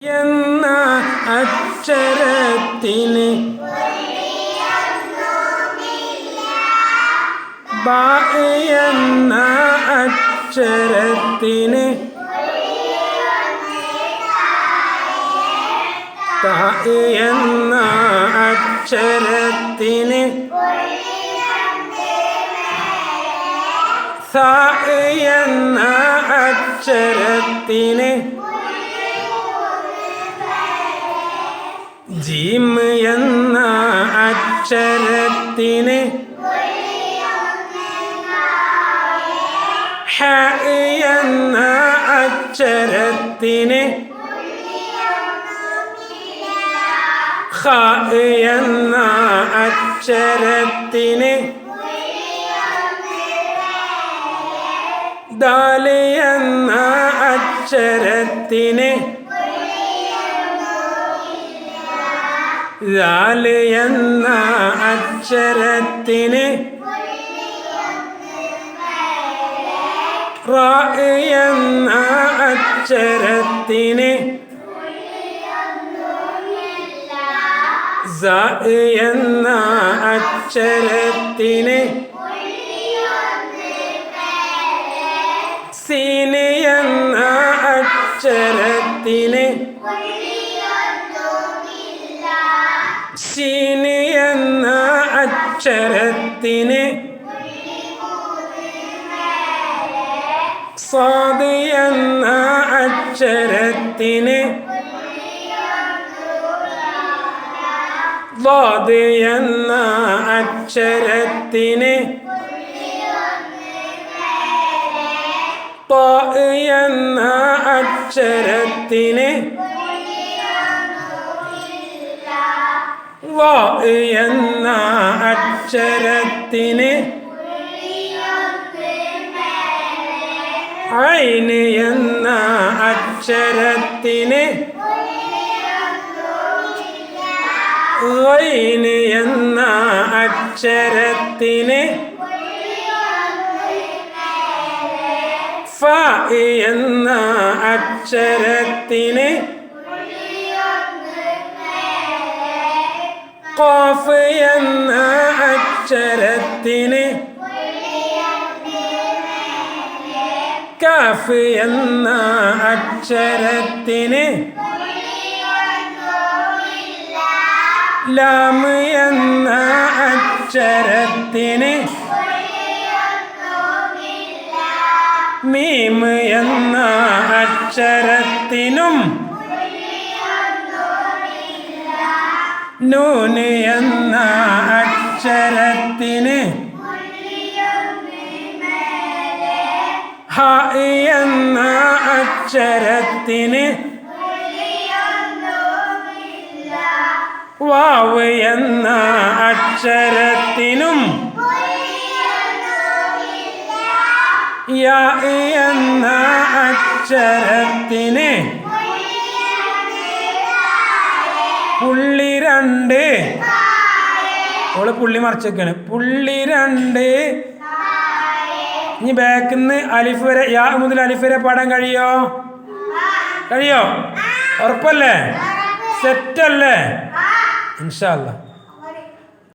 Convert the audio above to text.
എന്ന അക്ഷരത്തിന് ബ എന്ന അക്ഷരത്തിന് ത എന്ന അക്ഷരത്തിന് സ എന്ന അക്ഷരത്തിന് ജീം എന്ന അക്ഷരത്തിന് ഹ എന്ന അക്ഷരത്തിന് ഖ എന്ന അക്ഷരത്തിന് ദാൽ എന്ന അക്ഷരത്തിന് ദാൽ എന്ന അക്ഷരത്തിന് റ എന്ന അക്ഷരത്തിന് സ എന്ന അക്ഷരത്തിന് സീൻ എന്ന അക്ഷരത്തിന് ഷീൻ എന്ന അക്ഷരത്തിന് സ്വാദ് എന്ന അക്ഷരത്തിന് ളാദ് എന്ന അക്ഷരത്തിന് ത എന്ന അക്ഷരത്തിന് വ എന്ന അക്ഷരത്തിന് ഐൻ എന്ന അക്ഷരത്തിന് ഗൈൻ എന്ന അക്ഷരത്തിന് ഫ എന്ന അക്ഷരത്തിന് ഖാഫ് എന്ന അക്ഷരത്തിന് കാഫ് എന്ന അക്ഷരത്തിന് ലാം എന്ന അക്ഷരത്തിന് മീം എന്ന അക്ഷരത്തിനും നൂൻ എന്ന അക്ഷരത്തിന് ഹ എന്ന അക്ഷരത്തിന് വാവ് എന്ന അക്ഷരത്തിനും യാ എന്ന അക്ഷരത്തിന് പുള്ളി രണ്ട് ഓള് പുള്ളി മറിച്ചൊക്കെയാണ് പുള്ളി രണ്ട് ഇനി ബാക്കിൽ നിന്ന് അലിഫ് വരെ യാ മുതൽ അലിഫ് വരെ പാടാൻ കഴിയോ ഉറപ്പല്ലേ സെറ്റല്ലേ ഇൻഷാ അല്ലാ